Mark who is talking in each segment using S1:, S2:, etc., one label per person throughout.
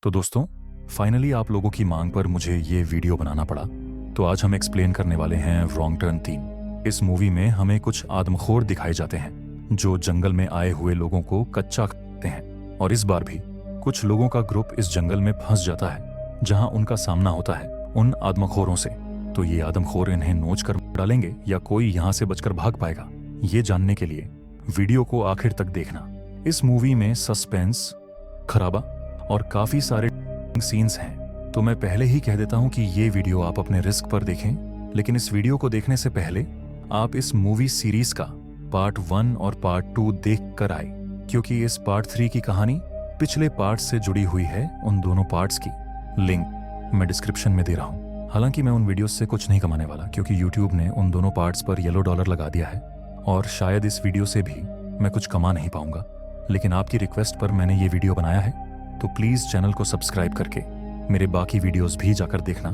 S1: तो दोस्तों, फाइनली आप लोगों की मांग पर मुझे ये वीडियो बनाना पड़ा। तो आज हम एक्सप्लेन करने वाले हैं रॉन्ग टर्न 3। इस मूवी में हमें कुछ आदमखोर दिखाए जाते हैं जो जंगल में आए हुए लोगों को कच्चा खाते हैं, और इस बार भी कुछ लोगों का ग्रुप इस जंगल में फंस जाता है जहां उनका सामना होता है उन आदमखोरों से। तो ये आदमखोर इन्हें नोच कर डालेंगे या कोई यहाँ से बचकर भाग पाएगा, ये जानने के लिए वीडियो को आखिर तक देखना। इस मूवी में सस्पेंस, खराबा और काफी सारे सीन्स हैं, तो मैं पहले ही कह देता हूं कि ये वीडियो आप अपने रिस्क पर देखें। लेकिन इस वीडियो को देखने से पहले आप इस मूवी सीरीज का पार्ट 1 और पार्ट 2 देख कर आए, क्योंकि इस पार्ट 3 की कहानी पिछले पार्ट से जुड़ी हुई है। उन दोनों पार्ट्स की लिंक मैं डिस्क्रिप्शन में दे रहा हूं। हालांकि मैं उन वीडियोस से कुछ नहीं कमाने वाला, क्योंकि यूट्यूब ने उन दोनों पार्ट्स पर $येलो लगा दिया है और शायद इस वीडियो से भी मैं कुछ कमा नहीं पाऊंगा। लेकिन आपकी रिक्वेस्ट पर मैंने ये वीडियो बनाया है, तो प्लीज चैनल को सब्सक्राइब करके मेरे बाकी वीडियोस भी जाकर देखना।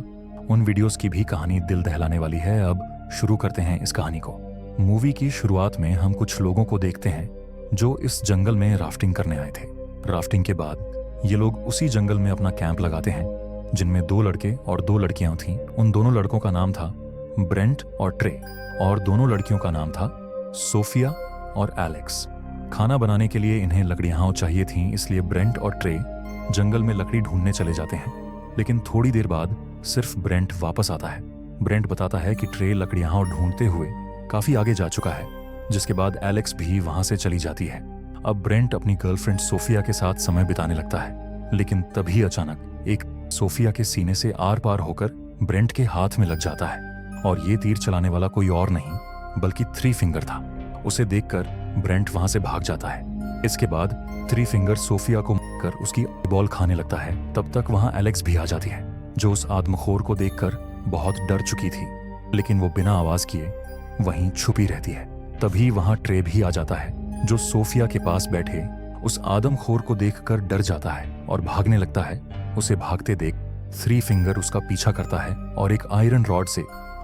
S1: उन वीडियोस की भी कहानी दिल दहलाने वाली है। अब शुरू करते हैं इस कहानी को। मूवी की शुरुआत में हम कुछ लोगों को देखते हैं जो इस जंगल में राफ्टिंग करने आए थे। राफ्टिंग के बाद ये लोग उसी जंगल में अपना कैंप लगाते हैं, जिनमें 2 लड़के और 2 लड़कियां थीं। उन दोनों लड़कों का नाम था ब्रेंट और ट्रे, और दोनों लड़कियों का नाम था सोफिया और एलेक्स। खाना बनाने के लिए इन्हें लकड़ियां चाहिए थीं, इसलिए ब्रेंट और ट्रे जंगल में लकड़ी ढूंढने चले जाते हैं। लेकिन थोड़ी देर बाद सिर्फ ब्रेंट वापस आता है। ब्रेंट बताता है कि ट्रे लकड़ियां ढूंढते हुए काफी आगे जा चुका है, जिसके बाद एलेक्स भी वहां से चली जाती है। अब ब्रेंट अपनी गर्लफ्रेंड सोफिया के साथ समय बिताने लगता है, लेकिन तभी अचानक एक सोफिया के सीने से आर पार होकर ब्रेंट के हाथ में लग जाता है, और ये तीर चलाने वाला कोई और नहीं बल्कि 3 फिंगर था। उसे देखकर ब्रेंट वहां से भाग जाता है। इसके बाद 3 फिंगर सोफिया को मारकर उसकी बॉल खाने लगता है। तब तक वहां एलेक्स भी आ जाती है, जो उस आदमखोर को देखकर बहुत डर चुकी थी, लेकिन वो बिना आवाज किए वहीं छुपी रहती है। तभी वहां ट्रे भी आ जाता है, जो सोफिया के पास बैठे उस आदमखोर को देखकर डर जाता है और भागने लगता है। उसे भागते देख 3 फिंगर उसका पीछा करता है और एक आयरन रॉड से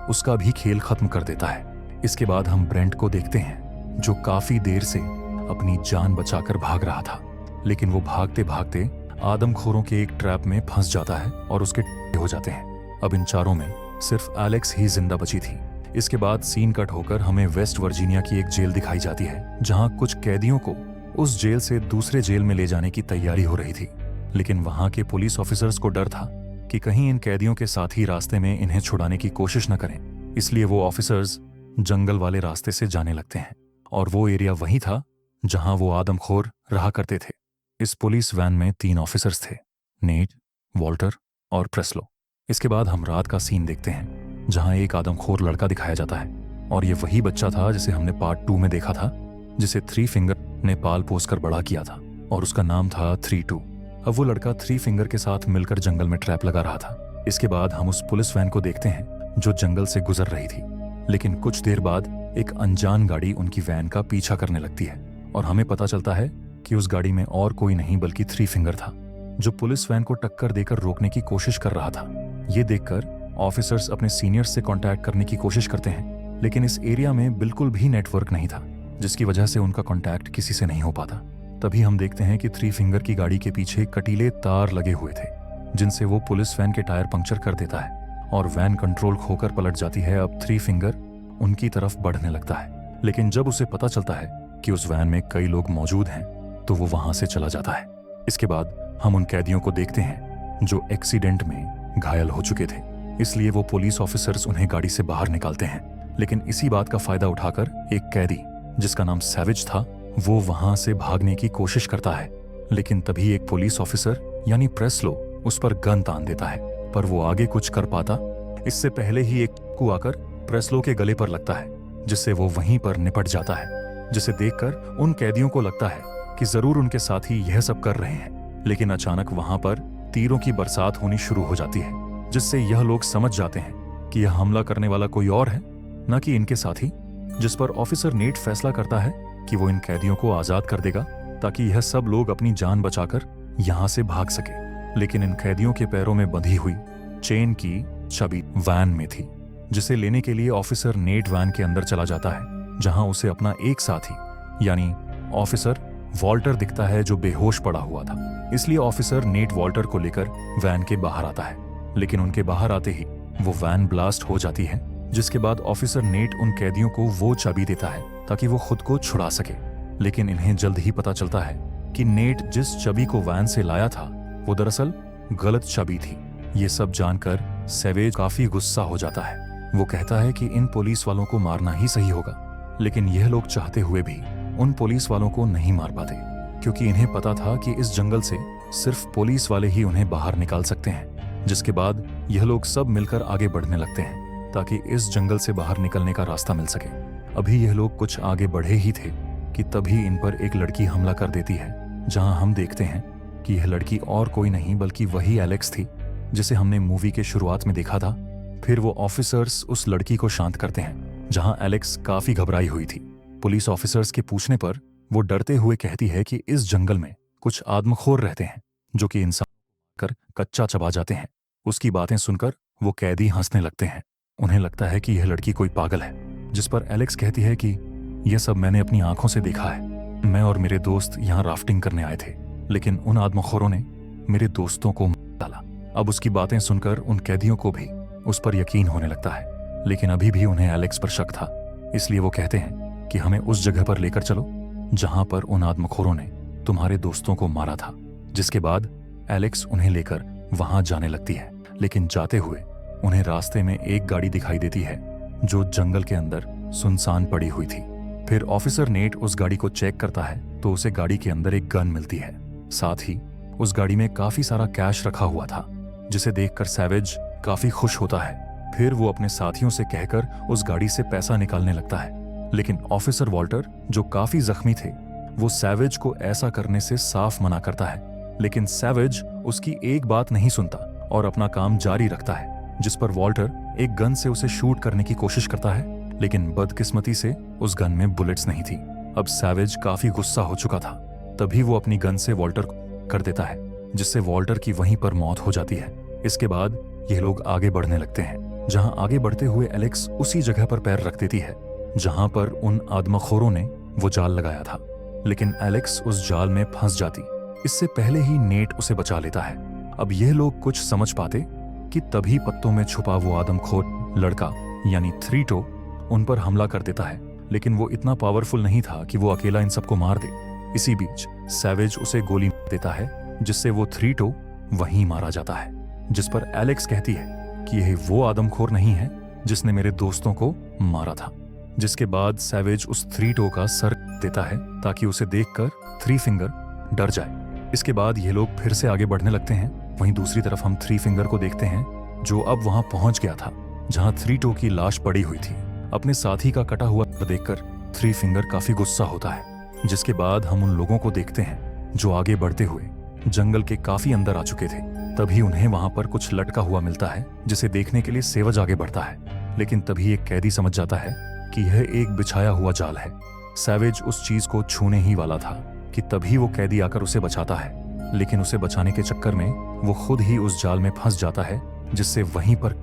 S1: उसका भी खेल खत्म कर देता है। इसके बाद हम ब्रेंट को देखते हैं, जो काफी देर से अपनी जान बचाकर भाग रहा था, लेकिन वो भागते भागते आदमखोरों के एक ट्रैप में फंस जाता है और उसके टुकड़े हो जाते हैं। अब इन चारों में सिर्फ एलेक्स ही जिंदा बची थी। इसके बाद सीन कट होकर हमें वेस्ट वर्जीनिया की एक जेल दिखाई जाती है, जहां कुछ कैदियों को उस जेल से दूसरे जेल में ले जाने की तैयारी हो रही थी। लेकिन वहां के पुलिस ऑफिसर्स को डर था कि कहीं इन कैदियों के साथी रास्ते में इन्हें छुड़ाने की कोशिश न करें, इसलिए वो ऑफिसर्स जंगल वाले रास्ते से जाने लगते हैं। और वो एरिया वही था जहां वो आदमखोर रहा करते थे। इस पुलिस वैन में 3 ऑफिसर्स थे, नेट, वॉल्टर और प्रेस्लो। इसके बाद हम रात का सीन देखते हैं, जहां एक आदमखोर लड़का दिखाया जाता है, और ये वही बच्चा था जिसे हमने पार्ट 2 में देखा था, जिसे 3 फिंगर ने पाल पोस कर बड़ा किया था, और उसका नाम था 3-2। अब वो लड़का 3 फिंगर के साथ मिलकर जंगल में ट्रैप लगा रहा था। इसके बाद हम उस पुलिस वैन को देखते हैं जो जंगल से गुजर रही थी, लेकिन कुछ देर बाद एक अनजान गाड़ी उनकी वैन का पीछा करने लगती है, और हमें पता चलता है कि उस गाड़ी में और कोई नहीं बल्कि 3 फिंगर था, जो पुलिस वैन को टक्कर देकर रोकने की कोशिश कर रहा था। ये देखकर ऑफिसर्स अपने सीनियर्स से कांटेक्ट करने की कोशिश करते हैं, लेकिन इस एरिया में बिल्कुल भी नेटवर्क नहीं था, जिसकी वजह से उनका कांटेक्ट किसी से नहीं हो पाता। तभी हम देखते हैं कि 3 फिंगर की गाड़ी के पीछे कटीले तार लगे हुए थे, जिनसे वो पुलिस वैन के टायर पंक्चर कर देता है और वैन कंट्रोल खोकर पलट जाती है। अब 3 फिंगर उनकी तरफ बढ़ने लगता है, लेकिन जब उसे पता चलता है कि उस वैन में कई लोग मौजूद हैं, तो वो वहां से चला जाता है। इसके बाद हम उन कैदियों को देखते हैं जो एक्सीडेंट में घायल हो चुके थे, इसलिए वो पुलिस ऑफिसर्स उन्हें गाड़ी से बाहर निकालते हैं। लेकिन इसी बात का फायदा उठाकर एक कैदी, जिसका नाम सैविज था, वो वहां से भागने की कोशिश करता है। लेकिन तभी एक पुलिस ऑफिसर यानी प्रेस्लो उस पर गन तान देता है, पर वो आगे कुछ कर पाता इससे पहले ही एक चाकू आकर प्रेस्लो के गले पर लगता है, जिससे वो वहीं पर निपट जाता है। जिसे देखकर उन कैदियों को लगता है कि जरूर उनके साथी यह सब कर रहे हैं, लेकिन अचानक वहां पर तीरों की बरसात होनी शुरू हो जाती है, जिससे यह लोग समझ जाते हैं कि यह हमला करने वाला कोई और है, न कि इनके साथी। जिस पर ऑफिसर नेट फैसला करता है कि वो इन कैदियों को आजाद कर देगा, ताकि यह सब लोग अपनी जान बचाकर यहां से भाग सके। लेकिन इन कैदियों के पैरों में बंधी हुई चेन की चाबी वैन में थी, जिसे लेने के लिए ऑफिसर नेट वैन के अंदर चला जाता है, जहां उसे अपना एक साथी यानी ऑफिसर वॉल्टर दिखता है जो बेहोश पड़ा हुआ था। इसलिए ऑफिसर नेट वॉल्टर को लेकर वैन के बाहर आता है, लेकिन उनके बाहर आते ही वो वैन ब्लास्ट हो जाती है, जिसके बाद ऑफिसर नेट उन कैदियों को वो चाबी देता है ताकि वो खुद को छुड़ा सके। लेकिन इन्हें जल्द ही पता चलता है कि नेट जिस चाबी को वैन से लाया था वो दरअसल गलत चाबी थी। ये सब जानकर सैवेज काफी गुस्सा हो जाता है। वो कहता है कि इन पुलिस वालों को मारना ही सही होगा, लेकिन यह लोग चाहते हुए भी उन पुलिस वालों को नहीं मार पाते, क्योंकि इन्हें पता था कि इस जंगल से सिर्फ पुलिस वाले ही उन्हें बाहर निकाल सकते हैं। जिसके बाद यह लोग सब मिलकर आगे बढ़ने लगते हैं ताकि इस जंगल से बाहर निकलने का रास्ता मिल सके। अभी यह लोग कुछ आगे बढ़े ही थे कि तभी इन पर एक लड़की हमला कर देती है, जहां हम देखते हैं कि यह लड़की और कोई नहीं बल्कि वही एलेक्स थी जिसे हमने मूवी के शुरुआत में देखा था। फिर वो ऑफिसर्स उस लड़की को शांत करते हैं, जहां एलेक्स काफी घबराई हुई थी। पुलिस ऑफिसर्स के पूछने पर वो डरते हुए कहती है कि इस जंगल में कुछ आदमखोर रहते हैं जो कि इंसान कर कच्चा चबा जाते हैं। उसकी बातें सुनकर वो कैदी हंसने लगते हैं। उन्हें लगता है कि यह लड़की कोई पागल है, जिस पर एलेक्स कहती है कि यह सब मैंने अपनी आंखों से देखा है। मैं और मेरे दोस्त यहाँ राफ्टिंग करने आए थे, लेकिन उन आदमखोरों ने मेरे दोस्तों को मार डाला। अब उसकी बातें सुनकर उन कैदियों को भी उस पर यकीन होने लगता है, लेकिन अभी भी उन्हें एलेक्स पर शक था। इसलिए वो कहते हैं कि हमें उस जगह पर लेकर चलो जहां पर उन आदमखोरों ने तुम्हारे दोस्तों को मारा था। जिसके बाद एलेक्स उन्हें लेकर वहां जाने लगती है, लेकिन जाते हुए उन्हें रास्ते में एक गाड़ी दिखाई देती है जो जंगल के अंदर सुनसान पड़ी हुई थी। फिर ऑफिसर नेट उस गाड़ी को चेक करता है तो उसे गाड़ी के अंदर एक गन मिलती है। साथ ही उस गाड़ी में काफी सारा कैश रखा हुआ था, जिसे देखकर सैवेज काफी खुश होता है। फिर वो अपने साथियों से कहकर उस गाड़ी से पैसा निकालने लगता है, लेकिन ऑफिसर वॉल्टर जो काफी जख्मी थे वो सैवेज को ऐसा करने से साफ मना करता है। लेकिन सैवेज उसकी एक बात नहीं सुनता और अपना काम जारी रखता है, जिस पर वॉल्टर एक गन से उसे शूट करने की कोशिश करता है, लेकिन बदकिस्मती से उस गन में बुलेट्स नहीं थी। अब सैवेज काफी गुस्सा हो चुका था, तभी वो अपनी गन से वॉल्टर को कर देता है, जिससे वॉल्टर की वहीं पर मौत हो जाती है। इसके बाद ये लोग आगे बढ़ने लगते हैं, जहां आगे बढ़ते हुए एलेक्स उसी जगह पर पैर रख देती है जहां पर उन आदमखोरों ने वो जाल लगाया था। लेकिन एलेक्स उस जाल में फंस जाती, इससे पहले ही नेट उसे बचा लेता है। अब यह लोग कुछ समझ पाते कि तभी पत्तों में छुपा वो आदमखोर लड़का यानी थ्रीटो उन पर हमला कर देता है, लेकिन वो इतना पावरफुल नहीं था कि वो अकेला इन सबको मार दे। इसी बीच सैवेज उसे गोली देता है, जिससे वो थ्रीटो वहीं मारा जाता है, जिस पर एलेक्स कहती है कि यह वो आदमखोर नहीं है जिसने मेरे दोस्तों को मारा था। जिसके बाद सैवेज उस थ्रीटो का सर देता है ताकि उसे देखकर थ्री फिंगर डर जाए। इसके बाद ये लोग फिर से आगे बढ़ने लगते हैं। वहीं दूसरी तरफ हम थ्री फिंगर को देखते हैं, जो अब वहां पहुंच गया था जहां थ्रीटो की लाश पड़ी हुई थी। अपने साथी का कटा हुआ देखकर थ्री फिंगर काफी गुस्सा होता है। जिसके बाद हम उन लोगों को देखते हैं जो आगे बढ़ते हुए जंगल के काफी अंदर आ चुके थे। तभी उन्हें वहां पर कुछ लटका हुआ मिलता है, जिसे देखने के लिए सैवेज आगे बढ़ता है, लेकिन तभी एक कैदी समझ जाता है कि यह एक बिछाया हुआ जाल है। सैवेज उस चीज को छूने ही वाला था कि तभी वो कैदी आकर उसे बचाता है, लेकिन उसे बचाने के चक्कर में वो खुद ही उस जाल में फंस जाता है, जिससे वहीं पर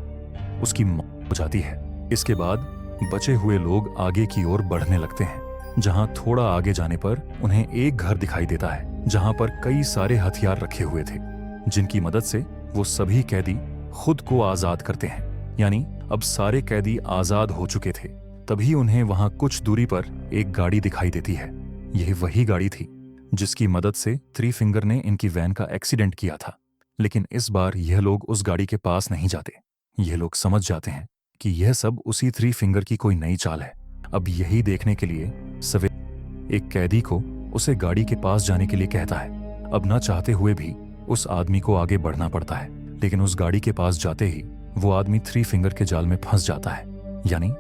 S1: उसकी मौत हो जाती है। इसके बाद बचे हुए लोग आगे की ओर बढ़ने लगते हैं, जहां थोड़ा आगे जाने पर उन्हें एक घर दिखाई देता है जहां पर कई सारे हथियार रखे हुए थे, जिनकी मदद से वो सभी कैदी खुद को आजाद करते हैं। यानी अब सारे कैदी आजाद हो चुके थे। तभी उन्हें वहां कुछ दूरी पर एक गाड़ी दिखाई देती है। यह वही गाड़ी थी जिसकी मदद से थ्री फिंगर ने इनकी वैन का एक्सीडेंट किया था। लेकिन इस बार यह लोग उस गाड़ी के पास नहीं जाते। यह लोग समझ जाते हैं कि यह सब उसी थ्री फिंगर की कोई नई चाल है। अब यही देखने के लिए सवेज एक कैदी को उसे गाड़ी के पास जाने के लिए कहता है। अब न चाहते हुए भी उस आदमी को आगे बढ़ना पड़ता है, लेकिन उस गाड़ी के पास जाते ही वो आदमी थ्री फिंगर के जाल में फंस जाता है। यानी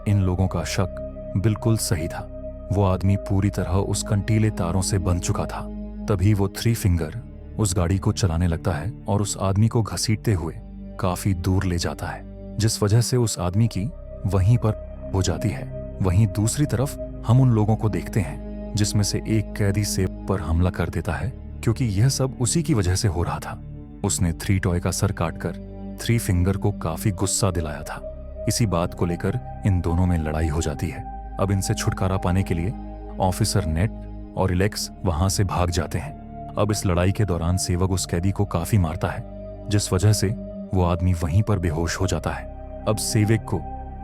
S1: इन लोगों का शक बिल्कुल सही था। वो आदमी पूरी तरह उस कंटीले तारों से बंध चुका था। तभी वो थ्री फिंगर उस गाड़ी को चलाने लगता है और उस आदमी को घसीटते हुए काफी दूर ले जाता है, जिस वजह से उस आदमी की वहीं पर हो जाती है। वहीं दूसरी तरफ हम उन लोगों को देखते हैं जिसमें से एक कैदी सेब पर हमला कर देता है, क्योंकि यह सब उसी की वजह से हो रहा था। उसने थ्री टॉय का सर काटकर थ्री फिंगर को काफी गुस्सा दिलाया था। इसी बात को लेकर इन दोनों में लड़ाई हो जाती है। अब इनसे छुटकारा पाने के लिए ऑफिसर नेट और एलेक्स वहां से भाग जाते हैं। अब इस लड़ाई के दौरान सेवक उस कैदी को काफी मारता है, जिस वजह से वो आदमी वहीं पर बेहोश हो जाता है। अब सेवक को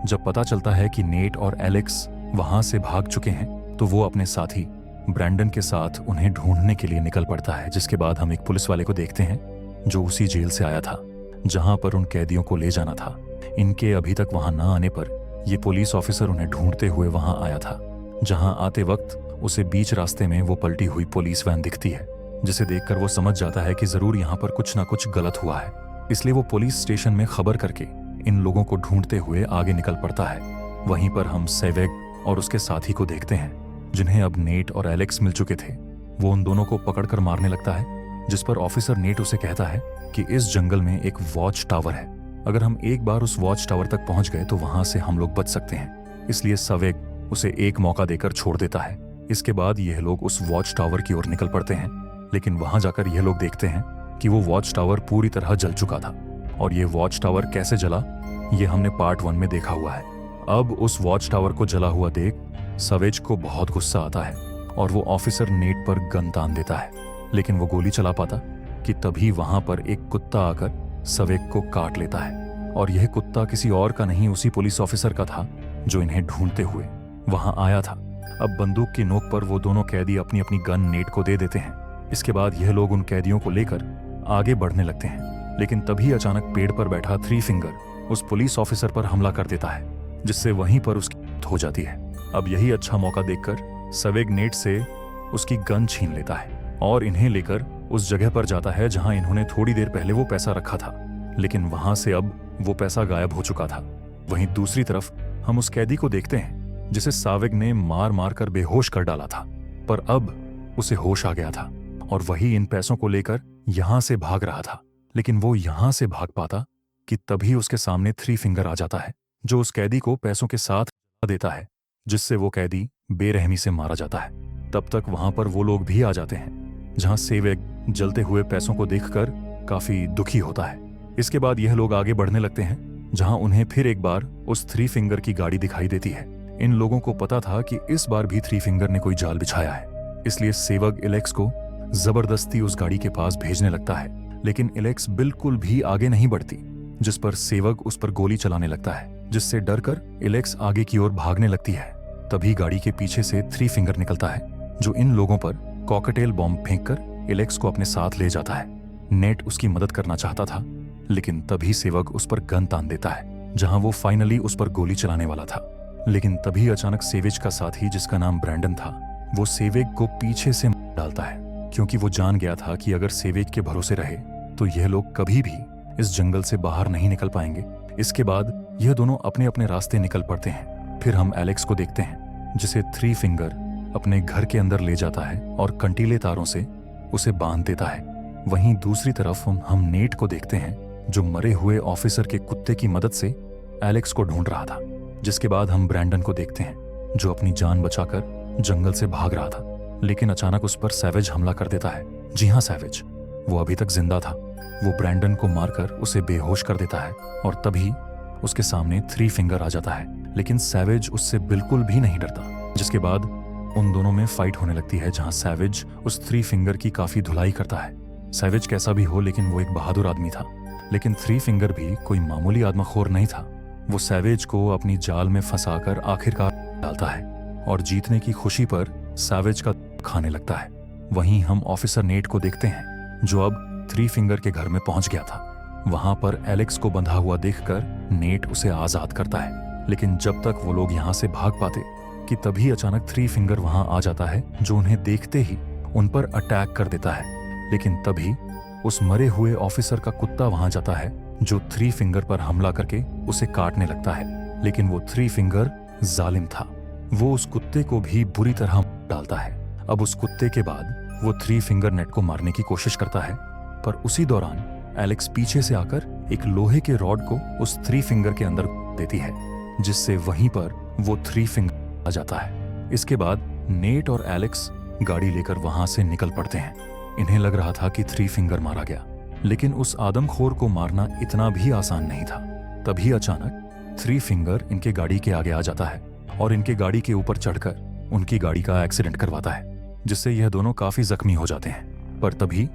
S1: जब पता चलता है कि नेट और एलेक्स वहां से भाग चुके हैं, तो वो अपने साथी ब्रैंडन के साथ उन्हें ढूंढने के लिए निकल पड़ता है। जिसके बाद हम एक पुलिस वाले को देखते हैं जो उसी जेल से आया था जहां पर उन कैदियों को ले जाना था। इनके अभी तक वहां ना आने पर ये पुलिस ऑफिसर उन्हें ढूंढते हुए वहां आया था, जहां आते वक्त उसे बीच रास्ते में वो पलटी हुई पुलिस वैन दिखती है, जिसे देखकर वो समझ जाता है कि जरूर यहाँ पर कुछ ना कुछ गलत हुआ है। इसलिए वो पुलिस स्टेशन में खबर करके इन लोगों को ढूंढते हुए आगे निकल पड़ता है। वहीं पर हम सेवेग और उसके साथी को देखते हैं, जिन्हें अब नेट और एलेक्स मिल चुके थे। वो उन दोनों को पकड़कर मारने लगता है, जिस पर ऑफिसर नेट उसे कहता है कि इस जंगल में एक वॉच टावर है, अगर हम एक बार उस वॉच टावर तक पहुंच गए तो वहां से हम लोग बच सकते हैं। इसलिए सवेग उसे एक मौका देकर छोड़ देता है। इसके बाद यह लोग उस वॉच टावर की ओर निकल पड़ते हैं, लेकिन वहां जाकर यह लोग देखते हैं कि वो वॉच टावर पूरी तरह जल चुका था। और ये वॉच टावर कैसे जला, ये हमने पार्ट 1 में देखा हुआ है। अब उस वॉच टावर को जला हुआ देख सवेज को बहुत गुस्सा आता है और वो ऑफिसर नेट पर गन तान देता है, लेकिन वो गोली चला पाता कि तभी वहां पर एक कुत्ता आकर सवेग को काट लेता है। और यह कुत्ता किसी और का नहीं, उसी पुलिस ऑफिसर का था जो इन्हें ढूंढते हुए वहां आया था। अब बंदूक की नोक पर वो दोनों कैदी अपनी अपनी गन नेट को दे देते हैं। इसके बाद यह लोग उन कैदियों को लेकर आगे बढ़ने लगते हैं, लेकिन तभी अचानक पेड़ पर बैठा थ्री फिंगर उस पुलिस ऑफिसर पर हमला कर देता है, जिससे वहीं पर उसकी मौत हो जाती है। अब यही अच्छा मौका देखकर सवेग नेट से उसकी गन छीन लेता है और इन्हें लेकर उस जगह पर जाता है जहां इन्होंने थोड़ी देर पहले वो पैसा रखा था, लेकिन वहां से अब वो पैसा गायब हो चुका था। वहीं दूसरी तरफ हम उस कैदी को देखते हैं जिसे सावेग ने मार मार कर बेहोश कर डाला था, पर अब उसे होश आ गया था और वही इन पैसों को लेकर यहां से भाग रहा था। लेकिन वो यहां से भाग पाता कि तभी उसके सामने थ्री फिंगर आ जाता है, जो उस कैदी को पैसों के साथ देता है, जिससे वो कैदी बेरहमी से मारा जाता है। तब तक वहां पर वो लोग भी आ जाते हैं, जहां सेवेग जलते हुए पैसों को देखकर काफी दुखी होता है। इसके बाद यह लोग आगे बढ़ने लगते हैं, जहां उन्हें फिर एक बार उस थ्री फिंगर की गाड़ी दिखाई देती है। इन लोगों को पता था कि इस बार भी थ्री फिंगर ने कोई जाल बिछाया है, इसलिए सेवग एलेक्स को जबरदस्ती उस गाड़ी के पास भेजने लगता है। लेकिन एलेक्स बिल्कुल भी आगे नहीं बढ़ती, जिस पर सेवग उस पर गोली चलाने लगता है, जिससे डरकर एलेक्स आगे की ओर भागने लगती है। तभी गाड़ी के पीछे से थ्री फिंगर निकलता है, जो इन लोगों पर कॉकटेल बॉम्ब फेंककर एलेक्स को अपने साथ ले जाता है। नेट उसकी मदद करना चाहता था, लेकिन तभी सेवग उस पर गन तान देता है, जहां वो फाइनली उस पर गोली चलाने वाला था। लेकिन तभी अचानक सेवेज का साथी, जिसका नाम ब्रैंडन था, वो सेवेग को पीछे से मार डालता है, क्योंकि वो जान गया था कि अगर सेवेग के भरोसे रहे तो यह लोग कभी भी इस जंगल से बाहर नहीं निकल पाएंगे। इसके बाद यह दोनों अपने अपने रास्ते निकल पड़ते हैं। फिर हम एलेक्स को देखते हैं, जिसे थ्री फिंगर अपने घर के अंदर ले जाता है और कंटीले तारों से उसे बांध देता है। वहीं दूसरी तरफ हम नेट को देखते हैं, जो मरे हुए ऑफिसर के कुत्ते की मदद से एलेक्स को ढूंढ रहा था। जिसके बाद हम ब्रैंडन को देखते हैं, जो अपनी जान बचाकर जंगल से भाग रहा था, लेकिन अचानक उस पर सैवेज हमला कर देता है। जी हाँ, सैवेज, वो अभी तक जिंदा था। वो ब्रैंडन को मारकर उसे बेहोश कर देता है और तभी उसके सामने थ्री फिंगर आ जाता है, लेकिन सैवेज उससे बिल्कुल भी नहीं डरता। जिसके बाद उन दोनों में फाइट होने लगती है, जहां सैवेज उस थ्री फिंगर की काफी धुलाई करता है। सैवेज कैसा भी हो, लेकिन वो एक बहादुर आदमी था। लेकिन थ्री फिंगर भी कोई मामूली आदमखोर नहीं था। वो सैवेज को अपनी जाल में फंसाकर आखिरकार डालता है और जीतने की खुशी पर सैवेज का खाने लगता है। वहीं हम ऑफिसर नेट को देखते हैं, जो अब थ्री फिंगर के घर में पहुंच गया था। वहां पर एलेक्स को बंधा हुआ देखकर नेट उसे आजाद करता है, लेकिन जब तक वो लोग यहां से भाग पाते कि तभी अचानक थ्री फिंगर वहां आ जाता है, जो उन्हें देखते ही उन पर अटैक कर देता है। लेकिन तभी उस मरे हुए ऑफिसर का कुत्ता वहां जाता है, जो थ्री फिंगर पर हमला करके उसे काटने लगता है। लेकिन वो थ्री फिंगर जालिम था, वो उस कुत्ते को भी बुरी तरह डालता है। अब उस कुत्ते के बाद वो थ्री फिंगर नेट को मारने की कोशिश करता है, पर उसी दौरान एलेक्स पीछे से आकर एक लोहे के रॉड को उस थ्री फिंगर के अंदर देती है, जिससे वहीं पर वो थ्री फिंगर आ जाता है। इसके बाद नेट और एलेक्स गाड़ी लेकर वहां से निकल पड़ते हैं। इन्हें लग रहा था कि थ्री फिंगर मारा गया, लेकिन उस आदमखोर को मारना इतना भी आसान नहीं था। तभी अचानक थ्री फिंगर इनके गाड़ी के आगे आ जाता है और इनके गाड़ी के ऊपर चढ़कर उनकी गाड़ी का एक्सीडेंट करवाता है, जिससे यह दोनों काफी जख्मी हो जाते हैं। पर तभी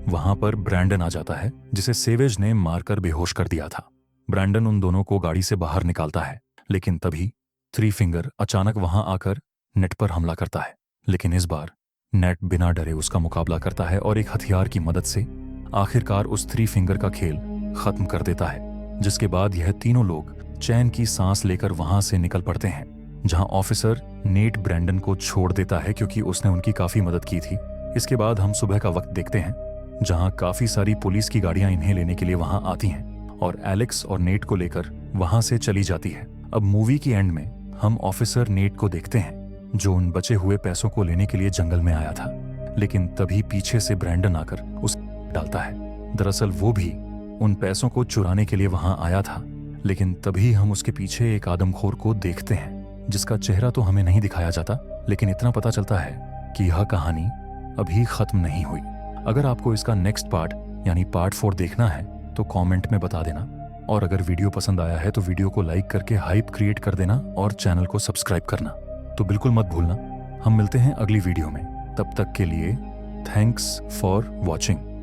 S1: वहां पर ब्रैंडन आ जाता है, जिसे सेवेज ने मारकर बेहोश कर दिया था। ब्रैंडन उन दोनों को गाड़ी से बाहर निकालता है, लेकिन तभी थ्री फिंगर अचानक वहां आकर नेट पर हमला करता है। लेकिन इस बार नेट बिना डरे उसका मुकाबला करता है और एक हथियार की मदद से आखिरकार उस थ्री फिंगर का खेल खत्म कर देता है। जिसके बाद यह तीनों लोग चैन की सांस लेकर वहां से निकल पड़ते हैं, जहां ऑफिसर नेट ब्रैंडन को छोड़ देता है क्योंकि उसने उनकी काफी मदद की थी। इसके बाद हम सुबह का वक्त देखते हैं, जहां काफी सारी पुलिस की गाड़ियां इन्हें लेने के लिए वहां आती हैं और एलेक्स और नेट को लेकर वहां से चली जाती है। अब मूवी की एंड में हम ऑफिसर नेट को देखते हैं, जो उन बचे हुए पैसों को लेने के लिए जंगल में आया था। लेकिन तभी पीछे से ब्रैंडन आकर उसे डालता है। दरअसल वो भी उन पैसों को चुराने के लिए वहां आया था, लेकिन तभी हम उसके पीछे एक आदमखोर को देखते हैं, जिसका चेहरा तो हमें नहीं दिखाया जाता, लेकिन इतना पता चलता है कि यह कहानी अभी खत्म नहीं हुई। अगर आपको इसका नेक्स्ट पार्ट यानी पार्ट 4 देखना है तो कमेंट में बता देना, और अगर वीडियो पसंद आया है तो वीडियो को लाइक करके हाइप क्रिएट कर देना और चैनल को सब्सक्राइब करना तो बिल्कुल मत भूलना। हम मिलते हैं अगली वीडियो में, तब तक के लिए थैंक्स फॉर वॉचिंग।